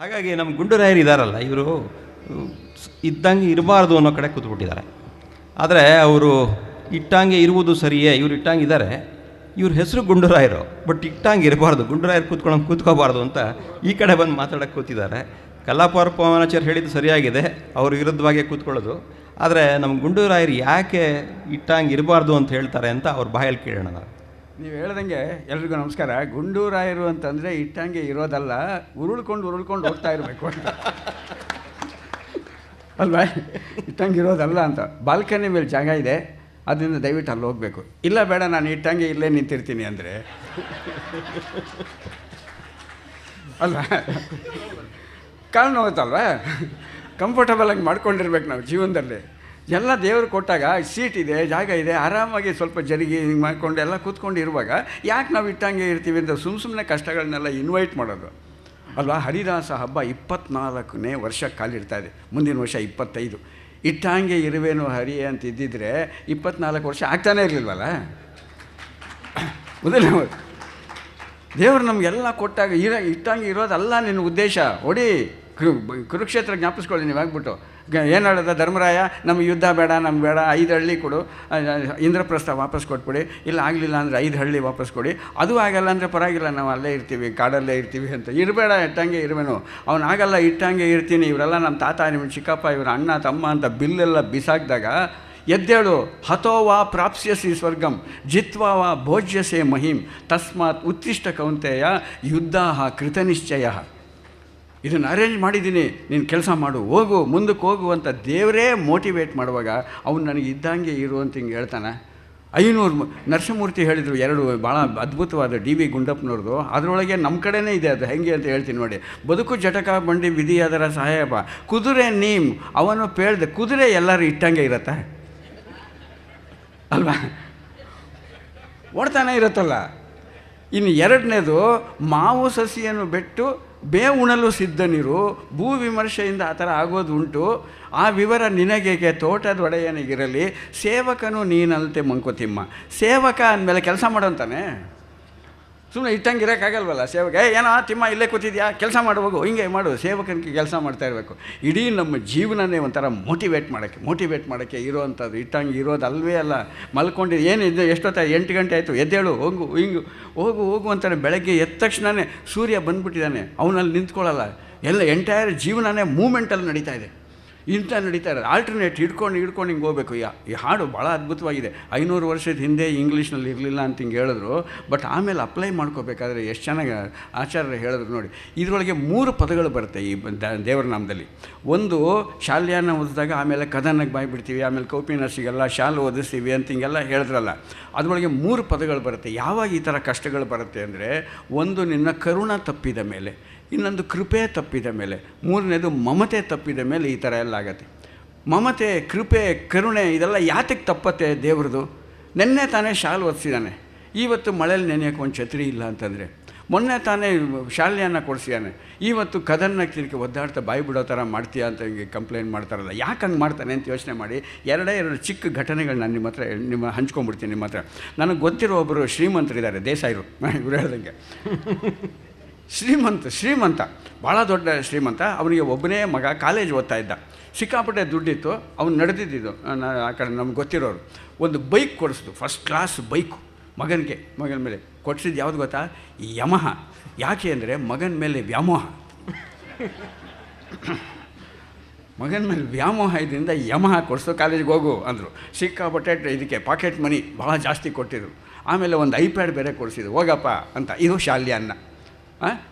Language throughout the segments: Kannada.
ಹಾಗಾಗಿ ನಮ್ಮ ಗುಂಡೂರಾಯರು ಇದ್ದಾರಲ್ಲ, ಇವರು ಇದ್ದಂಗೆ ಇರಬಾರ್ದು ಅನ್ನೋ ಕಡೆ ಕೂತ್ಬಿಟ್ಟಿದ್ದಾರೆ. ಆದರೆ ಅವರು ಇಟ್ಟಂಗೆ ಇರುವುದು ಸರಿಯೇ, ಇವರು ಇಟ್ಟಂಗೆ ಇದ್ದಾರೆ, ಇವ್ರ ಹೆಸರು ಗುಂಡೂರಾಯರು, ಬಟ್ ಇಟ್ಟಂಗೆ ಇರಬಾರ್ದು, ಗುಂಡೂರಾಯರು ಕೂತ್ಕೋಬಾರ್ದು ಅಂತ ಈ ಕಡೆ ಬಂದು ಮಾತಾಡೋಕ್ಕೆ ಕೂತಿದ್ದಾರೆ. ಕಲ್ಲಾಪುರ ಪವನಾಚಾರ್ಯ ಹೇಳಿದ್ದು ಸರಿಯಾಗಿದೆ, ಅವ್ರ ವಿರುದ್ಧವಾಗೇ ಕೂತ್ಕೊಳ್ಳೋದು. ಆದರೆ ನಮ್ಮ ಗುಂಡೂರಾಯರು ಯಾಕೆ ಇಟ್ಟಂಗೆ ಇರಬಾರ್ದು ಅಂತ ಹೇಳ್ತಾರೆ ಅಂತ ಅವ್ರ ಬಾಯಲ್ಲಿ ಕೇಳೋಣ ನಾವು. ನೀವು ಹೇಳ್ದಂಗೆ ಎಲ್ರಿಗೂ ನಮಸ್ಕಾರ. ಗುಂಡೂರಾಯರು ಅಂತಂದರೆ ಇಟ್ಟಂಗೆ ಇರೋದಲ್ಲ, ಉರುಳ್ಕೊಂಡು ಹೋಗ್ತಾ ಇರಬೇಕು ಅಂತ ಅಲ್ವಾ? ಇಟ್ಟಂಗೆ ಇರೋದಲ್ಲ ಅಂತ. ಬಾಲ್ಕನಿ ಮೇಲೆ ಜಾಗ ಇದೆ, ಅದರಿಂದ ದಯವಿಟ್ಟು ಅಲ್ಲಿ ಹೋಗಬೇಕು. ಇಲ್ಲ ಬೇಡ, ನಾನು ಇಟ್ಟಂಗೆ ಇಲ್ಲೇ ನಿಂತಿರ್ತೀನಿ ಅಂದರೆ ಅಲ್ವಾ, ಕಾಲು ನೋವುತ್ತಲ್ವ? ಕಂಫರ್ಟಬಲ್ ಆಗಿ ಮಾಡ್ಕೊಂಡಿರ್ಬೇಕು ನಾವು ಜೀವನದಲ್ಲಿ. ಎಲ್ಲ ದೇವರು ಕೊಟ್ಟಾಗ ಸೀಟ್ ಇದೆ, ಜಾಗ ಇದೆ, ಆರಾಮಾಗಿ ಸ್ವಲ್ಪ ಜರುಗಿ ಹಿಂಗೆ ಮಾಡ್ಕೊಂಡು ಎಲ್ಲ ಕೂತ್ಕೊಂಡು ಇರುವಾಗ ಯಾಕೆ ನಾವು ಇಟ್ಟಂಗೆ ಇರ್ತೀವಿ ಅಂತ ಸುಮ್ಮನೆ ಕಷ್ಟಗಳನ್ನೆಲ್ಲ ಇನ್ವೈಟ್ ಮಾಡೋದು ಅಲ್ವಾ? ಹರಿದಾಸ ಹಬ್ಬ 24ನೇ ವರ್ಷ ಕಾಲಿಡ್ತಾ ಇದೆ, ಮುಂದಿನ ವರ್ಷ 25. ಇಟ್ಟಂಗೆ ಇರುವೇನು ಹರಿ ಅಂತ ಇದ್ದಿದ್ರೆ 24 ವರ್ಷ ಆಗ್ತಾನೇ ಇರಲಿಲ್ವಲ್ಲ. ಮೊದಲನೇ ದೇವರು ನಮಗೆಲ್ಲ ಕೊಟ್ಟಾಗ ಇಟ್ಟಂಗೆ ಇರೋದಲ್ಲ ನಿನ್ನ ಉದ್ದೇಶ. ಹೊಡಿ, ಕುರುಕ್ಷೇತ್ರ ಜ್ಞಾಪಿಸ್ಕೊಳ್ಳಿ ನೀವು ಆಗ್ಬಿಟ್ಟು. ಏನು ಹೇಳೋದ ಧರ್ಮರಾಯ, ನಮಗೆ ಯುದ್ಧ ಬೇಡ, ನಮ್ಗೆ ಬೇಡ, 5 ಹಳ್ಳಿ ಕೊಡು, ಇಂದ್ರಪ್ರಸ್ಥ ವಾಪಸ್ ಕೊಟ್ಬಿಡಿ, ಇಲ್ಲ ಆಗಲಿಲ್ಲ ಅಂದರೆ 5 ಹಳ್ಳಿ ವಾಪಸ್ ಕೊಡಿ, ಅದು ಆಗಲ್ಲ ಅಂದರೆ ಪರವಾಗಿಲ್ಲ, ನಾವು ಅಲ್ಲೇ ಇರ್ತೀವಿ, ಕಾಡಲ್ಲೇ ಇರ್ತೀವಿ ಅಂತ. ಇರಬೇಡ, ಇಟ್ಟಂಗೆ ಇರುವೆನು. ಅವನು ಆಗಲ್ಲ, ಇಟ್ಟಂಗೆ ಇರ್ತೀನಿ, ಇವರೆಲ್ಲ ನಮ್ಮ ತಾತ, ನಿಮ್ಮ ಚಿಕ್ಕಪ್ಪ, ಇವರ ಅಣ್ಣ ತಮ್ಮ ಅಂತ ಬಿಲ್ಲೆಲ್ಲ ಬಿಸಾಕಿದಾಗ ಎದ್ದೇಳು, ಹತೋವಾ ಪ್ರಾಪ್ಸ್ಯಸಿ ಸ್ವರ್ಗಂ ಜಿತ್ವಾ ವಾ ಭೋಜ್ಯಸೆ ಮಹಿಂ ತಸ್ಮಾತ್ ಉತ್ತಿಷ್ಟ ಕೌಂತೆಯ ಯುದ್ಧ ಕೃತನಿಶ್ಚಯ. ಇದನ್ನು ಅರೇಂಜ್ ಮಾಡಿದ್ದೀನಿ, ನೀನು ಕೆಲಸ ಮಾಡು, ಹೋಗು, ಮುಂದಕ್ಕೆ ಹೋಗು ಅಂತ ದೇವರೇ ಮೋಟಿವೇಟ್ ಮಾಡುವಾಗ ಅವನು ನನಗೆ ಇದ್ದಂಗೆ ಇರು ಅಂತ ಹಿಂಗೆ ಹೇಳ್ತಾನೆ. 500 ನರಸಿಂಹಮೂರ್ತಿ ಹೇಳಿದರು, 2 ಭಾಳ ಅದ್ಭುತವಾದ DV ಗುಂಡಪ್ಪನವ್ರದ್ದು. ಅದರೊಳಗೆ ನಮ್ಮ ಕಡೆನೇ ಇದೆ, ಅದು ಹೆಂಗೆ ಅಂತ ಹೇಳ್ತೀನಿ ನೋಡಿ. ಬದುಕು ಜಟಕ ಬಂಡಿ ವಿಧಿ ಅದರ ಸಹಾಯಪ ಕುದುರೆ ನೀಮ್ ಅವನು ಪೇಳ್ದೆ. ಕುದುರೆ ಎಲ್ಲರೂ ಇಟ್ಟಂಗೆ ಇರತ್ತೆ ಅಲ್ವಾ? ಓಡ್ತಾನೆ ಇರುತ್ತಲ್ಲ. ಇನ್ನು 2ನೇದು, ಮಾವು ಸಸಿಯನ್ನು ಬಿಟ್ಟು ಬೇವುಣಲು ಸಿದ್ಧನಿರು, ಭೂ ವಿಮರ್ಶೆಯಿಂದ ಆ ಥರ ಆಗೋದು ಉಂಟು. ಆ ವಿವರ ನಿನಗೇಕೆ ತೋಟದೊಡೆಯನಿಗಿರಲಿ, ಸೇವಕನು ನೀನಂತೆ ಮಂಕುತಿಮ್ಮ. ಸೇವಕ ಅಂದಮೇಲೆ ಕೆಲಸ ಮಾಡೋಂತಾನೆ, ಸುಮ್ಮನೆ ಇಟ್ಟಂಗೆ ಇರೋಕ್ಕಾಗಲ್ವಲ್ಲ. ಸೇವಕ ಏನೋ ತಿಮ್ಮ ಇಲ್ಲೇ ಕೂತಿದ್ಯಾ, ಕೆಲಸ ಮಾಡುವಾಗ ಹಿಂಗೆ ಮಾಡು. ಸೇವಕನಿಗೆ ಕೆಲಸ ಮಾಡ್ತಾ ಇರಬೇಕು. ಇಡೀ ನಮ್ಮ ಜೀವನನೇ ಒಂಥರ ಮೋಟಿವೇಟ್ ಮಾಡೋಕ್ಕೆ ಇರೋವಂಥದ್ದು. ಇಟ್ಟಂಗೆ ಇರೋದಲ್ವೇ ಅಲ್ಲ. ಮಲ್ಕೊಂಡಿದ್ದು ಏನಿದೆ, ಎಷ್ಟೊತ್ತ 8 ಗಂಟೆ ಆಯಿತು, ಎದ್ದೇಳು, ಹೋಗು, ಹಿಂಗೆ ಹೋಗು ಅಂತಾನೆ. ಬೆಳಗ್ಗೆ ಎದ್ದ ತಕ್ಷಣವೇ ಸೂರ್ಯ ಬಂದುಬಿಟ್ಟಿದ್ದಾನೆ, ಅವನಲ್ಲಿ ನಿಂತ್ಕೊಳ್ಳಲ್ಲ. ಎಲ್ಲ ಎಂಟೈರ್ ಜೀವನನೇ ಮೂಮೆಂಟಲ್ಲಿ ನಡೀತಾ ಇದೆ, ನಡೀತಾ ಇರೋದು. ಆಲ್ಟರ್ನೇಟ್ ಹಿಡ್ಕೊಂಡು ಹಿಂಗೆ ಹೋಗ್ಬೇಕು. ಈ ಹಾಡು ಭಾಳ ಅದ್ಭುತವಾಗಿದೆ. 500 ವರ್ಷದ ಹಿಂದೆ ಇಂಗ್ಲೀಷ್ನಲ್ಲಿ ಇರಲಿಲ್ಲ ಅಂತ ಹಿಂಗೆ ಹೇಳಿದ್ರು, ಬಟ್ ಆಮೇಲೆ ಅಪ್ಲೈ ಮಾಡ್ಕೋಬೇಕಾದ್ರೆ ಎಷ್ಟು ಚೆನ್ನಾಗಿ ಆಚಾರ್ಯರು ಹೇಳಿದ್ರು ನೋಡಿ. ಇದರೊಳಗೆ 3 ಪದಗಳು ಬರುತ್ತೆ ಈ ದೇವರ ನಾಮದಲ್ಲಿ. ಒಂದು ಶಾಲ್ಯಾನ ಓದಿದಾಗ ಆಮೇಲೆ ಕದನಕ್ಕೆ ಬಾಯ್ಬಿಡ್ತೀವಿ, ಆಮೇಲೆ ಕೌಪಿನಸಿಗೆಲ್ಲ ಶಾಲು ಓದಿಸ್ತೀವಿ ಅಂತ ಹಿಂಗೆಲ್ಲ ಹೇಳಿದ್ರಲ್ಲ. ಅದರೊಳಗೆ 3 ಪದಗಳು ಬರುತ್ತೆ. ಯಾವಾಗ ಈ ಥರ ಕಷ್ಟಗಳು ಬರುತ್ತೆ ಅಂದರೆ, ಒಂದು ನಿನ್ನ ಕರುಣ ತಪ್ಪಿದ ಮೇಲೆ, ಇನ್ನೊಂದು ಕೃಪೆ ತಪ್ಪಿದ ಮೇಲೆ, 3ನೇದು ಮಮತೆ ತಪ್ಪಿದ ಮೇಲೆ ಈ ಥರ ಎಲ್ಲ ಆಗತ್ತೆ. ಮಮತೆ, ಕೃಪೆ, ಕರುಣೆ ಇದೆಲ್ಲ ಯಾತಕ್ಕೆ ತಪ್ಪತ್ತೆ ದೇವ್ರದ್ದು? ನೆನ್ನೆ ತಾನೇ ಶಾಲು ಒದಿಸಿದ್ದಾನೆ, ಇವತ್ತು ಮಳೇಲಿ ನೆನೆಯೋಕ್ಕೆ ಒಂದು ಛತ್ರಿ ಇಲ್ಲ ಅಂತಂದರೆ. ಮೊನ್ನೆ ತಾನೇ ಶಾಲೆಯನ್ನು ಕೊಡಿಸಿದ್ದಾನೆ, ಇವತ್ತು ಕದನ್ನ ತಿರ್ಗಿ ಒದ್ದಾಡ್ತಾ ಬಾಯಿ ಬಿಡೋ ಥರ ಮಾಡ್ತೀಯ ಅಂತ ಹಿಂಗೆ ಕಂಪ್ಲೇಂಟ್ ಮಾಡ್ತಾರಲ್ಲ. ಯಾಕೆ ಹಂಗೆ ಮಾಡ್ತಾನೆ ಅಂತ ಯೋಚನೆ ಮಾಡಿ 2 ಚಿಕ್ಕ ಘಟನೆಗಳು ನಾನು ನಿಮ್ಮ ಹಂಚ್ಕೊಂಡ್ಬಿಡ್ತೀನಿ ನಿಮ್ಮ ಹತ್ರ. ನನಗೆ ಗೊತ್ತಿರೋ ಒಬ್ಬರು ಶ್ರೀಮಂತರಿದ್ದಾರೆ, ದೇಸಾಯಿರು, ಇವರು ಹೇಳ್ದಂಗೆ. ಶ್ರೀಮಂತ ಭಾಳ ದೊಡ್ಡ ಶ್ರೀಮಂತ. ಅವನಿಗೆ ಒಬ್ಬನೇ ಮಗ, ಕಾಲೇಜ್ ಓದ್ತಾ ಇದ್ದ, ಸಿಕ್ಕಾಪಟ್ಟೆ ದುಡ್ಡಿತ್ತು. ಅವ್ನು ನಡೆದಿದ್ದು ಆ ಕಡೆ ನಮ್ಗೆ ಗೊತ್ತಿರೋರು. ಒಂದು ಬೈಕ್ ಕೊಡಿಸಿದ್ರು, ಫಸ್ಟ್ ಕ್ಲಾಸ್ ಬೈಕು ಮಗನ ಮೇಲೆ ಕೊಡಿಸಿದ್ದು. ಯಾವುದು ಗೊತ್ತಾ? ಯಮಹ. ಯಾಕೆ ಅಂದರೆ ಮಗನ ಮೇಲೆ ವ್ಯಾಮೋಹ. ಮಗನ ಮೇಲೆ ವ್ಯಾಮೋಹ ಇದರಿಂದ ಯಮಹ ಕೊಡಿಸು, ಕಾಲೇಜಿಗೆ ಹೋಗು ಅಂದರು. ಸಿಕ್ಕಾಪಟ್ಟೆ ಇದಕ್ಕೆ ಪಾಕೆಟ್ ಮನಿ ಭಾಳ ಜಾಸ್ತಿ ಕೊಟ್ಟಿದ್ರು. ಆಮೇಲೆ ಒಂದು ಐಪ್ಯಾಡ್ ಬೇರೆ ಕೊಡಿಸಿದ್ರು, ಹೋಗಪ್ಪ ಅಂತ. ಇದು ಶಾಲ್ಯಾನ್ನ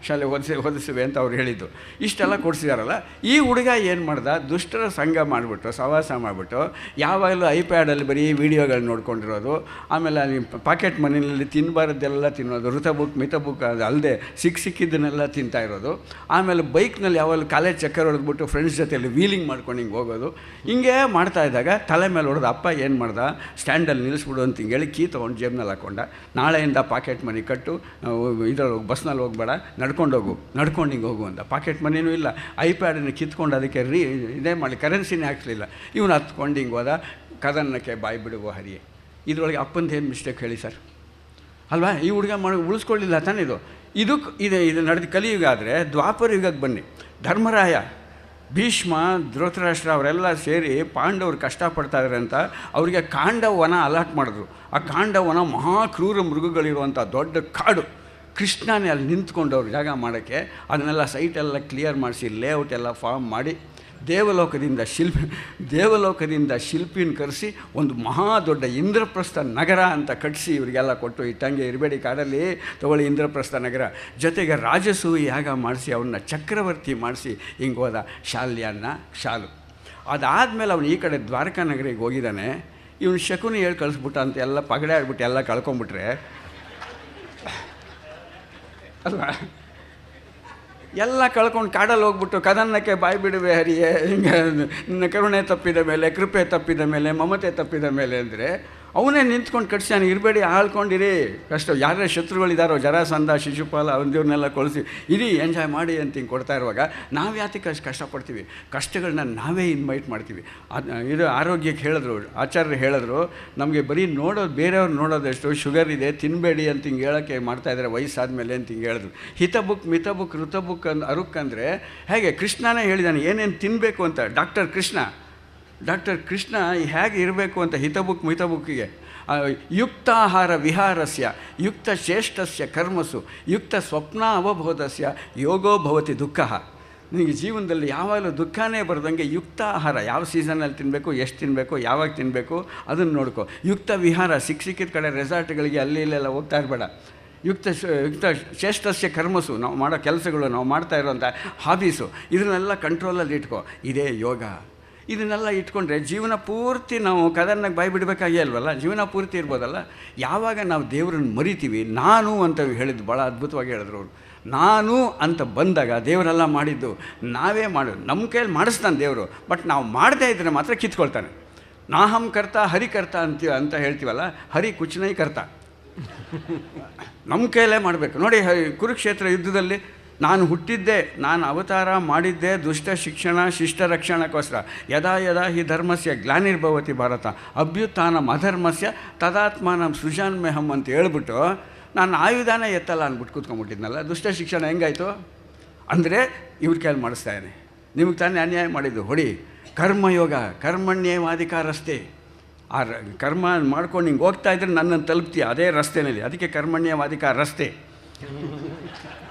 ಶಾಲೆ ಓದಿಸುವೆ ಅಂತ ಅವ್ರು ಹೇಳಿದ್ದು. ಇಷ್ಟೆಲ್ಲ ಕೊಡಿಸಿದಾರಲ್ಲ. ಈ ಹುಡುಗ ಏನು ಮಾಡ್ದ, ದುಷ್ಟರ ಸಂಘ ಮಾಡಿಬಿಟ್ಟು, ಸಹವಾಸ ಮಾಡಿಬಿಟ್ಟು, ಯಾವಾಗಲೂ ಐಪ್ಯಾಡಲ್ಲಿ ಬರೀ ವೀಡಿಯೋಗಳು ನೋಡ್ಕೊಂಡಿರೋದು. ಆಮೇಲೆ ಪಾಕೆಟ್ ಮನಿಯಲ್ಲಿ ತಿನ್ನಬಾರದ್ದೆಲ್ಲ ತಿನ್ನೋದು, ಋತಬುಕ್ ಮಿತಬುಕ್ ಅದು ಅಲ್ಲದೆ ಸಿಕ್ಕಿದ್ದನ್ನೆಲ್ಲ ತಿಂತಾ ಇರೋದು. ಆಮೇಲೆ ಬೈಕ್ನಲ್ಲಿ ಯಾವಾಗಲೂ ಕಾಲೇಜ್ ಚಕ್ಕರ್ ಹೊಡೆದ್ಬಿಟ್ಟು ಫ್ರೆಂಡ್ಸ್ ಜೊತೆಯಲ್ಲಿ ವೀಲಿಂಗ್ ಮಾಡ್ಕೊಂಡು ಹಿಂಗೆ ಹೋಗೋದು. ಹಿಂಗೆ ಮಾಡ್ತಾ ಇದ್ದಾಗ ತಲೆ ಮೇಲೆ ಹೊಡೆದು ಅಪ್ಪ ಏನು ಮಾಡ್ದ, ಸ್ಟ್ಯಾಂಡಲ್ಲಿ ನಿಲ್ಲಿಸ್ಬಿಡು ಅಂತ ಹಿಂಗೇಳಿ ಕೀ ತೊಗೊಂಡು ಜೇಬ್ನಲ್ಲಿ ಹಾಕ್ಕೊಂಡ. ನಾಳೆಯಿಂದ ಪಾಕೆಟ್ ಮನಿ ಕಟ್ಟು, ಇದರಲ್ಲಿ ಬಸ್ನಲ್ಲಿ ಹೋಗ್ಬೇಡ, ನಡ್ಕೊಂಡು ಹಿಂಗೆ ಹೋಗು ಅಂತ. ಪಾಕೆಟ್ ಮನಿನೂ ಇಲ್ಲ, ಐಪ್ಯಾಡನ್ನು ಕಿತ್ಕೊಂಡು ಅದಕ್ಕೆ ಇದೇ ಮಾಡಿ ಕರೆನ್ಸಿನೇ ಹಾಕ್ಲಿಲ್ಲ. ಇವನು ಹತ್ಕೊಂಡು ಹಿಂಗೆ ಹೋದ. ಕದನಕ್ಕೆ ಬಾಯಿ ಬಿಡುವ ಹರಿಯೇ. ಇದರೊಳಗೆ ಅಪ್ಪಂದೇನು ಮಿಸ್ಟೇಕ್ ಹೇಳಿ ಸರ್ ಅಲ್ವಾ? ಈ ಹುಡುಗ ಉಳಿಸ್ಕೊಳ್ಳಿಲ್ಲ ತಾನೇ. ಇದು ನಡೆದು ಕಲಿಯುಗ ಆದರೆ ದ್ವಾಪರ ಯುಗಕ್ಕೆ ಬನ್ನಿ. ಧರ್ಮರಾಯ, ಭೀಷ್ಮ, ಧೃತರಾಷ್ಟ್ರ ಅವರೆಲ್ಲ ಸೇರಿ ಪಾಂಡವರು ಕಷ್ಟಪಡ್ತಾಯಿದ್ದಾರೆ ಅಂತ ಅವರಿಗೆ ಕಾಂಡವನ ಅಲಾಟ್ ಮಾಡಿದ್ರು. ಆ ಕಾಂಡವನ ಮಹಾಕ್ರೂರ ಮೃಗಗಳಿರುವಂಥ ದೊಡ್ಡ ಕಾಡು. ಕೃಷ್ಣನೇ ಅಲ್ಲಿ ನಿಂತ್ಕೊಂಡು ಅವ್ರು ಜಾಗ ಮಾಡೋಕ್ಕೆ ಅದನ್ನೆಲ್ಲ ಸೈಟೆಲ್ಲ ಕ್ಲಿಯರ್ ಮಾಡಿಸಿ ಲೇಔಟ್ ಎಲ್ಲ ಫಾರ್ಮ್ ಮಾಡಿ ದೇವಲೋಕದಿಂದ ಶಿಲ್ಪಿನ ಕರೆಸಿ ಒಂದು ಮಹಾ ದೊಡ್ಡ ಇಂದ್ರಪ್ರಸ್ಥ ನಗರ ಅಂತ ಕಟ್ಟಿಸಿ ಇವರಿಗೆಲ್ಲ ಕೊಟ್ಟು, ಇಟ್ಟಂಗೆ ಇರಬೇಡಿ ಕಾಡಲ್ಲಿ, ತಗೊಳ್ಳಿ ಇಂದ್ರಪ್ರಸ್ಥ ನಗರ. ಜೊತೆಗೆ ರಾಜಸೂಯ ಯಾಗ ಮಾಡಿಸಿ ಅವನ್ನ ಚಕ್ರವರ್ತಿ ಮಾಡಿಸಿ ಹಿಂಗೆ ಹೋದ ಶಾಲು. ಅದಾದಮೇಲೆ ಅವನು ಈ ಕಡೆ ದ್ವಾರಕಾ ನಗರಿಗೆ ಹೋಗಿದ್ದಾನೆ. ಇವನು ಶಕುನಿ ಹೇಳಿ ಕಳಿಸ್ಬಿಟ್ಟ ಅಂತ ಎಲ್ಲ ಪಗಡೆ ಆಡ್ಬಿಟ್ಟು ಎಲ್ಲ ಕಳ್ಕೊಂಬಿಟ್ರೆ ಅಲ್ವಾ, ಎಲ್ಲ ಕಳ್ಕೊಂಡು ಕಾಡಲ್ಲಿ ಹೋಗ್ಬಿಟ್ಟು ಕದನ್ನಕ್ಕೆ ಬಾಯಿ ಬಿಡುವೆ ಹರಿಯೇ, ಹಿಂಗೆ ಕರುಣೆ ತಪ್ಪಿದ ಮೇಲೆ, ಕೃಪೆ ತಪ್ಪಿದ ಮೇಲೆ, ಮಮತೆ ತಪ್ಪಿದ ಮೇಲೆ ಅಂದರೆ ಅವನೇ ನಿಂತ್ಕೊಂಡು ಕಟ್ಸ್ಯಾನೆ, ಇರಬೇಡಿ ಆಳ್ಕೊಂಡಿರಿ, ಕಷ್ಟ ಯಾರೇ ಶತ್ರುಗಳಿದ್ದಾರೋ ಜರಾಸಂಧ, ಶಿಶುಪಾಲ ಅವ್ರನ್ನೆಲ್ಲ ಕಳಿಸಿ ಇರಿ, ಎಂಜಾಯ್ ಮಾಡಿ ಅಂತ ಹಿಂಗೆ ಕೊಡ್ತಾ ಇರುವಾಗ ನಾವು ಯಾತಕ್ಕೆ ಅಷ್ಟು ಕಷ್ಟಪಡ್ತೀವಿ? ಕಷ್ಟಗಳನ್ನ ನಾವೇ ಇನ್ವೈಟ್ ಮಾಡ್ತೀವಿ. ಇದು ಆರೋಗ್ಯಕ್ಕೆ ಹೇಳಿದ್ರು, ಆಚಾರ್ಯರು ಹೇಳಿದ್ರು, ನಮಗೆ ಬರೀ ನೋಡೋದು, ಬೇರೆಯವ್ರು ನೋಡೋದಷ್ಟು ಶುಗರ್ ಇದೆ ತಿನ್ನಬೇಡಿ ಅಂತ ಹಿಂಗೆ ಹೇಳೋಕ್ಕೆ ಮಾಡ್ತಾಯಿದ್ದಾರೆ ವಯಸ್ಸಾದಮೇಲೆ ಅಂತ ಹಿಂಗೆ ಹೇಳಿದ್ರು. ಹಿತಬುಕ್ ಮಿತಬುಕ್ ಋತಬುಕ್ ಅರುಕ್ ಅಂದರೆ ಹೇಗೆ ಕೃಷ್ಣನೇ ಹೇಳಿದ್ದಾನೆ ಏನೇನು ತಿನ್ನಬೇಕು ಅಂತ. ಡಾಕ್ಟರ್ ಕೃಷ್ಣ ಹೇಗೆ ಇರಬೇಕು ಅಂತ ಹಿತಬುಕ್ ಮಿತಬುಕ್ಕಿಗೆ ಯುಕ್ತಾಹಾರ ವಿಹಾರಸ್ಯ ಯುಕ್ತ ಚೇಷ್ಟಸ್ಯ ಕರ್ಮಸು ಯುಕ್ತ ಸ್ವಪ್ನ ಅವಬೋಧಸ್ಯ ಯೋಗೋ ಭವತಿ ದುಃಖ. ನಿನಗೆ ಜೀವನದಲ್ಲಿ ಯಾವಾಗಲೂ ದುಃಖನೇ ಬರೋದಂಗೆ ಯುಕ್ತ ಆಹಾರ, ಯಾವ ಸೀಸನಲ್ಲಿ ತಿನ್ನಬೇಕು, ಎಷ್ಟು ತಿನ್ನಬೇಕು, ಯಾವಾಗ ತಿನ್ನಬೇಕು ಅದನ್ನು ನೋಡ್ಕೊ. ಯುಕ್ತ ವಿಹಾರ, ಸಿಕ್ಕಿದ ಕಡೆ ರೆಸಾರ್ಟ್ಗಳಿಗೆ ಅಲ್ಲಿ ಇಲ್ಲೆಲ್ಲ ಹೋಗ್ತಾ ಇರಬೇಡ. ಯುಕ್ತ ಚೇಷ್ಟಸ್ಯ ಕರ್ಮಸು, ನಾವು ಮಾಡೋ ಕೆಲಸಗಳು, ನಾವು ಮಾಡ್ತಾ ಇರೋಂಥ ಹಾಬೀಸು, ಇದನ್ನೆಲ್ಲ ಕಂಟ್ರೋಲಲ್ಲಿ ಇಟ್ಕೊ. ಇದೇ ಯೋಗ. ಇದನ್ನೆಲ್ಲ ಇಟ್ಕೊಂಡ್ರೆ ಜೀವನ ಪೂರ್ತಿ ನಾವು ಕದರ್ನಾಗ ಬಾಯಿ ಬಿಡಬೇಕಾಗೇ ಅಲ್ವಲ್ಲ, ಜೀವನ ಪೂರ್ತಿ ಇರ್ಬೋದಲ್ಲ. ಯಾವಾಗ ನಾವು ದೇವರನ್ನು ಮರಿತೀವಿ, ನಾನು ಅಂತ ಹೇಳಿದ್ದು ಭಾಳ ಅದ್ಭುತವಾಗಿ ಹೇಳಿದ್ರು ಅವರು. ನಾನು ಅಂತ ಬಂದಾಗ ದೇವರೆಲ್ಲ ಮಾಡಿದ್ದು ನಾವೇ ಮಾಡೋದು, ನಮ್ಮ ಕೈಯಲ್ಲಿ ಮಾಡಿಸ್ತಾನೆ ದೇವರು. ಬಟ್ ನಾವು ಮಾಡದೇ ಇದ್ದರೆ ಮಾತ್ರ ಕಿತ್ಕೊಳ್ತಾನೆ. ನಾಹಂ ಕರ್ತ ಹರಿಕರ್ತ ಅಂತ ಹೇಳ್ತೀವಲ್ಲ, ಹರಿ ಕುಚನೈ ಕರ್ತ. ನಮ್ಮ ಕೈಯಲ್ಲೇ ಮಾಡಬೇಕು. ನೋಡಿ ಕುರುಕ್ಷೇತ್ರ ಯುದ್ಧದಲ್ಲಿ ನಾನು ಹುಟ್ಟಿದ್ದೆ, ನಾನು ಅವತಾರ ಮಾಡಿದ್ದೆ ದುಷ್ಟ ಶಿಕ್ಷಣ ಶಿಷ್ಟ ರಕ್ಷಣಕ್ಕೋಸ್ಕರ. ಯದಾ ಯದಾ ಹಿ ಧರ್ಮಸ್ಯ ಗ್ಲಾನಿರ್ಭವತಿ ಭಾರತ ಅಭ್ಯುತ್ಥಾನಂ ಅಧರ್ಮಸ್ಯ ತದಾತ್ಮಾನಂ ಸೃಜಾನ್ಮೇಹಂ ಅಂತ ಹೇಳ್ಬಿಟ್ಟು ನಾನು ಆಯುಧಾನೇ ಎತ್ತಲ್ಲ ಅಂದ್ಬಿಟ್ಟು ಕೂತ್ಕೊಂಡ್ಬಿಟ್ಟಿದ್ನಲ್ಲ. ದುಷ್ಟ ಶಿಕ್ಷಣ ಹೆಂಗಾಯಿತು ಅಂದರೆ ಇವ್ರ ಕೈಯಲ್ಲಿ ಮಾಡಿಸ್ತಾಯಿದ್ದಾನೆ. ನಿಮಗೆ ತಾನೇ ಅನ್ಯಾಯ ಮಾಡಿದ್ದು, ಹೊಡಿ. ಕರ್ಮಯೋಗ, ಕರ್ಮಣ್ಯೇವಾಧಿಕಾರಸ್ತೆ. ಆ ಕರ್ಮ ಮಾಡ್ಕೊಂಡು ಹಿಂಗೆ ಹೋಗ್ತಾ ಇದ್ರೆ ನನ್ನನ್ನು ತಲುಪ್ತೀಯ ಅದೇ ರಸ್ತೆಯಲ್ಲಿ. ಅದಕ್ಕೆ ಕರ್ಮಣ್ಯವಾಧಿಕಾರ ರಸ್ತೆ.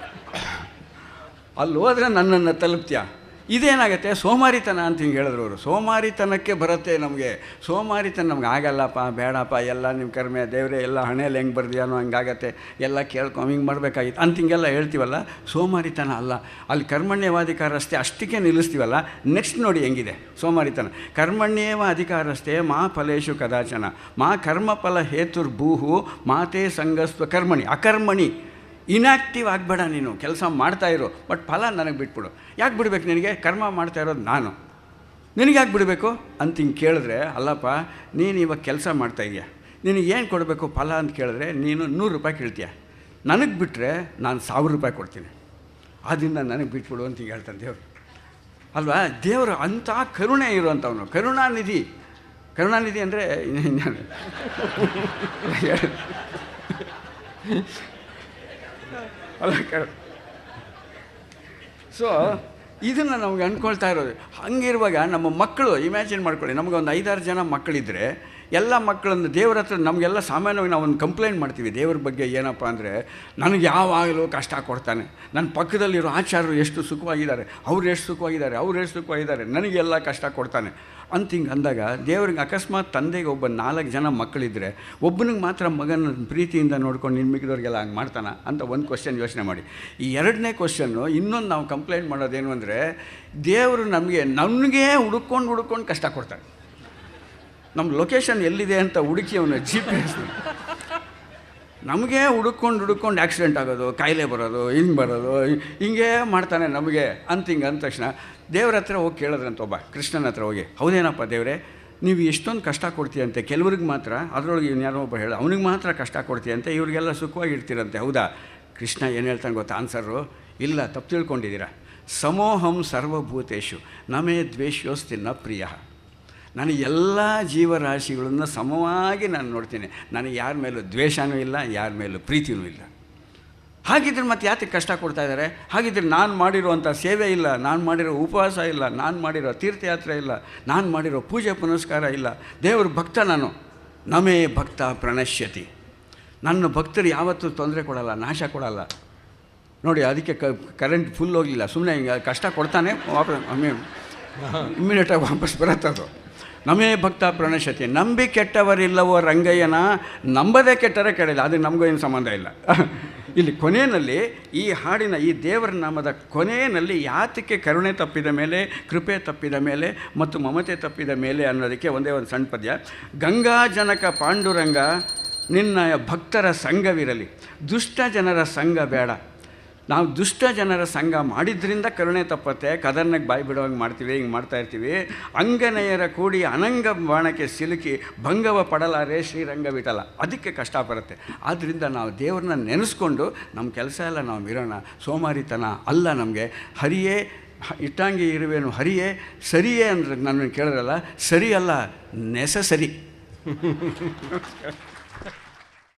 ಅಲ್ಲಿ ಹೋದರೆ ನನ್ನನ್ನು ತಲುಪ್ತೀಯ. ಇದೇನಾಗುತ್ತೆ, ಸೋಮಾರಿತನ ಅಂತ ಹಿಂಗೆ ಹೇಳಿದ್ರು ಅವರು. ಸೋಮಾರಿತನಕ್ಕೆ ಬರುತ್ತೆ ನಮಗೆ. ಸೋಮಾರಿತನ ನಮ್ಗೆ ಆಗಲ್ಲಪ್ಪ, ಬೇಡಪ್ಪ, ಎಲ್ಲ ನಿಮ್ಮ ಕರ್ಮೆ ದೇವರೇ, ಎಲ್ಲ ಹಣೆಯಲ್ಲಿ ಹೆಂಗೆ ಬರ್ದಿಯಾನೋ ಹಂಗಾಗತ್ತೆ, ಎಲ್ಲ ಕೇಳ್ಕೊ ಹಿಂಗೆ ಮಾಡಬೇಕಾಗಿತ್ತು ಅಂತ ಹಿಂಗೆಲ್ಲ ಹೇಳ್ತೀವಲ್ಲ. ಸೋಮಾರಿತನ ಅಲ್ಲ. ಅಲ್ಲಿ ಕರ್ಮಣ್ಯವಾಧಿಕಾರಸ್ಥೆ ಅಷ್ಟಕ್ಕೆ ನಿಲ್ಲಿಸ್ತೀವಲ್ಲ. ನೆಕ್ಸ್ಟ್ ನೋಡಿ ಹೆಂಗಿದೆ ಸೋಮಾರಿತನ. ಕರ್ಮಣ್ಯೇವ ಅಧಿಕಾರಸ್ಥೆ ಮಾ ಫಲೇಶು ಕದಾಚನ ಮಾ ಕರ್ಮಫಲ ಹೇತುರ್ಭೂಹು ಮಾತೇ ಸಂಗಸ್ವ ಕರ್ಮಣಿ. ಅಕರ್ಮಣಿ, ಇನ್ಯಾಕ್ಟಿವ್ ಆಗಬೇಡ. ನೀನು ಕೆಲಸ ಮಾಡ್ತಾಯಿರು, ಬಟ್ ಫಲ ನನಗೆ ಬಿಟ್ಬಿಡು. ಯಾಕೆ ಬಿಡಬೇಕು ನಿನಗೆ? ಕರ್ಮ ಮಾಡ್ತಾ ಇರೋದು ನಾನು, ನಿನಗೆ ಯಾಕೆ ಬಿಡಬೇಕು ಅಂತ ಹಿಂಗೆ ಕೇಳಿದ್ರೆ, ಅಲ್ಲಪ್ಪ ನೀನು ಇವಾಗ ಕೆಲಸ ಮಾಡ್ತಾಯಿದ್ಯಾ, ನಿನಗೆ ಏನು ಕೊಡಬೇಕು ಫಲ ಅಂತ ಕೇಳಿದ್ರೆ ನೀನು 100 ರೂಪಾಯಿ ಕೇಳ್ತೀಯ. ನನಗೆ ಬಿಟ್ಟರೆ ನಾನು 1000 ರೂಪಾಯಿ ಕೊಡ್ತೀನಿ, ಆದ್ದರಿಂದ ನನಗೆ ಬಿಟ್ಬಿಡು ಅಂತ ಹಿಂಗೆ ಹೇಳ್ತಾನೆ ದೇವರು. ಅಲ್ವಾ? ದೇವರು ಅಂಥ ಕರುಣೆ ಇರುವಂಥವನು, ಕರುಣಾನಿಧಿ. ಕರುಣಾನಿಧಿ ಅಂದರೆ ಅಲ್ಲ ಸೊ ಇದನ್ನು ನಮಗೆ ಅಂದ್ಕೊಳ್ತಾ ಇರೋದು. ಹಂಗಿರುವಾಗ ನಮ್ಮ ಮಕ್ಕಳು ಇಮ್ಯಾಜಿನ್ ಮಾಡ್ಕೊಳ್ಳಿ, ನಮಗೊಂದು 5-6 ಜನ ಮಕ್ಕಳಿದ್ದರೆ ಎಲ್ಲ ಮಕ್ಕಳನ್ನು ದೇವ್ರ ಹತ್ರ ನಮಗೆಲ್ಲ ಸಾಮಾನ್ಯವಾಗಿ ನಾವು ಒಂದು ಕಂಪ್ಲೇಂಟ್ ಮಾಡ್ತೀವಿ ದೇವ್ರ ಬಗ್ಗೆ. ಏನಪ್ಪ ಅಂದರೆ ನನಗೆ ಯಾವಾಗಲೂ ಕಷ್ಟ ಕೊಡ್ತಾನೆ, ನನ್ನ ಪಕ್ಕದಲ್ಲಿರೋ ಆಚಾರ್ಯರು ಎಷ್ಟು ಸುಖವಾಗಿದ್ದಾರೆ, ಅವ್ರು ಎಷ್ಟು ಸುಖವಾಗಿದ್ದಾರೆ, ನನಗೆಲ್ಲ ಕಷ್ಟ ಕೊಡ್ತಾನೆ ಅಂತ ಹಿಂಗೆ ಅಂದಾಗ ದೇವ್ರಿಗೆ ಅಕಸ್ಮಾತ್ ತಂದೆಗೆ ಒಬ್ಬ 4 ಜನ ಮಕ್ಕಳಿದ್ದರೆ ಒಬ್ಬನಿಗೆ ಮಾತ್ರ ಮಗನ ಪ್ರೀತಿಯಿಂದ ನೋಡ್ಕೊಂಡು ನಿನ್ನ ಮಿಕ್ಕಿದವ್ರಿಗೆಲ್ಲ ಹಂಗೆ ಮಾಡ್ತಾನೆ ಅಂತ ಒಂದು ಕ್ವಶನ್ ಯೋಚನೆ ಮಾಡಿ. ಈ 2ನೇ ಕ್ವಶನ್ನು ಇನ್ನೊಂದು ನಾವು ಕಂಪ್ಲೇಂಟ್ ಮಾಡೋದೇನು ಅಂದರೆ ದೇವರು ನನಗೆ ಹುಡುಕೊಂಡು ಕಷ್ಟ ಕೊಡ್ತಾನೆ. ನಮ್ಮ ಲೊಕೇಶನ್ ಎಲ್ಲಿದೆ ಅಂತ ಹುಡುಕಿ ಅವನು GPS ನಮಗೆ ಹುಡುಕೊಂಡು ಆಕ್ಸಿಡೆಂಟ್ ಆಗೋದು, ಕಾಯಿಲೆ ಬರೋದು, ಹಿಂಗೆ ಬರೋದು, ಹಿಂಗೆ ಮಾಡ್ತಾನೆ ನಮಗೆ ಅಂತ ಹಿಂಗೆ ಅಂದ ತಕ್ಷಣ ದೇವ್ರ ಹತ್ರ ಹೋಗಿ ಕೇಳಿದ್ರಂತ ಒಬ್ಬ ಕೃಷ್ಣನ ಹತ್ರ ಹೋಗಿ, ಹೌದೇನಪ್ಪ ದೇವರೇ ನೀವು ಎಷ್ಟೊಂದು ಕಷ್ಟ ಕೊಡ್ತೀಯಂತೆ, ಕೆಲವ್ರಿಗೆ ಮಾತ್ರ, ಅದರೊಳಗೆ ಯಾರೋ ಒಬ್ಬ ಹೇಳ ಅವನಿಗೆ ಮಾತ್ರ ಕಷ್ಟ ಕೊಡ್ತೀಯಂತೆ, ಇವ್ರಿಗೆಲ್ಲ ಸುಖವಾಗಿರ್ತೀರಂತೆ, ಹೌದಾ? ಕೃಷ್ಣ ಏನು ಹೇಳ್ತಾನೆ ಗೊತ್ತಾ ಆನ್ಸರು? ಇಲ್ಲ, ತಪ್ಪು ತಿಳ್ಕೊಂಡಿದ್ದೀರಾ. ಸಮೋಹಂ ಸರ್ವಭೂತೇಶು ನಮೇ ದ್ವೇಷ್ಯೋಸ್ತಿ ನ ಪ್ರಿಯ. ನಾನು ಎಲ್ಲ ಜೀವರಾಶಿಗಳನ್ನು ಸಮವಾಗಿ ನಾನು ನೋಡ್ತೀನಿ. ನನಗೆ ಯಾರ ಮೇಲೂ ದ್ವೇಷವೂ ಇಲ್ಲ, ಯಾರ ಮೇಲೂ ಪ್ರೀತಿಯೂ ಇಲ್ಲ. ಹಾಗಿದ್ರೆ ಮತ್ತೆ ಯಾತಕ್ಕೆ ಕಷ್ಟ ಕೊಡ್ತಾ ಇದ್ದಾರೆ? ಹಾಗಿದ್ರೆ ನಾನು ಮಾಡಿರುವಂಥ ಸೇವೆ ಇಲ್ಲ, ನಾನು ಮಾಡಿರೋ ಉಪವಾಸ ಇಲ್ಲ, ನಾನು ಮಾಡಿರೋ ತೀರ್ಥಯಾತ್ರೆ ಇಲ್ಲ, ನಾನು ಮಾಡಿರೋ ಪೂಜೆ ಪುನಸ್ಕಾರ ಇಲ್ಲ, ದೇವ್ರ ಭಕ್ತ ನಾನು. ನಮೇ ಭಕ್ತ ಪ್ರಣಶ್ಯತಿ. ನನ್ನ ಭಕ್ತರು ಯಾವತ್ತೂ ತೊಂದರೆ ಕೊಡಲ್ಲ, ನಾಶ ಕೊಡಲ್ಲ. ನೋಡಿ, ಅದಕ್ಕೆ ಕರೆಂಟ್ ಫುಲ್ ಹೋಗಲಿಲ್ಲ, ಸುಮ್ಮನೆ ಹಿಂಗೆ ಕಷ್ಟ ಕೊಡ್ತಾನೆ, ವಾಪಸ್ ಇಮ್ಮಿಡಿಯೇಟಾಗಿ ವಾಪಸ್ ಬರುತ್ತದು. ನಮೇ ಭಕ್ತ ಪ್ರಣಶ್ಯತಿ. ನಂಬಿ ಕೆಟ್ಟವರಿಲ್ಲವೋ ರಂಗಯ್ಯನ, ನಂಬದೇ ಕೆಟ್ಟರೆ ಕೆಡಲ್ಲ. ಅದು ನಮಗೂ ಏನು ಸಂಬಂಧ ಇಲ್ಲ. ಇಲ್ಲಿ ಕೊನೆಯಲ್ಲಿ ಈ ಹಾಡಿನ ಈ ದೇವರ ನಾಮದ ಕೊನೆಯಲ್ಲಿ ಯಾತಕ್ಕೆ ಕರುಣೆ ತಪ್ಪಿದ ಮೇಲೆ, ಕೃಪೆ ತಪ್ಪಿದ ಮೇಲೆ ಮತ್ತು ಮಮತೆ ತಪ್ಪಿದ ಮೇಲೆ ಅನ್ನೋದಕ್ಕೆ ಒಂದೇ ಒಂದು ಸಣ್ಣ ಪದ್ಯ. ಗಂಗಾ ಜನಕ ಪಾಂಡುರಂಗ ನಿನ್ನ ಭಕ್ತರ ಸಂಘವಿರಲಿ, ದುಷ್ಟ ಜನರ ಸಂಘ ಬೇಡ. ನಾವು ದುಷ್ಟ ಜನರ ಸಂಘ ಮಾಡಿದ್ರಿಂದ ಕರುಣೆ ತಪ್ಪತ್ತೆ, ಕದರ್ನಾಗ ಬಾಯಿ ಬಿಡುವಂಗೆ ಮಾಡ್ತೀವಿ, ಹಿಂಗೆ ಮಾಡ್ತಾಯಿರ್ತೀವಿ. ಅಂಗನೆಯರ ಕೂಡಿ ಅನಂಗ ಬಾಣಕ್ಕೆ ಸಿಲುಕಿ ಭಂಗವ ಪಡಲಾರೆ ಶ್ರೀರಂಗ ವಿಠಲ. ಅದಕ್ಕೆ ಕಷ್ಟ ಬರುತ್ತೆ. ಆದ್ದರಿಂದ ನಾವು ದೇವ್ರನ್ನ ನೆನೆಸ್ಕೊಂಡು ನಮ್ಮ ಕೆಲಸ ಎಲ್ಲ ನಾವು ಇರೋಣ. ಸೋಮಾರಿತನ ಅಲ್ಲ ನಮಗೆ. ಹರಿಯೇ ಇಟ್ಟಂಗೆ ಇರುವೇನು ಹರಿಯೇ, ಸರಿಯೇ ಅಂದ್ರೆ ನನ್ನ ಕೇಳಿದ್ರಲ್ಲ, ಸರಿ ಅಲ್ಲ, ನೆಸಸರಿ.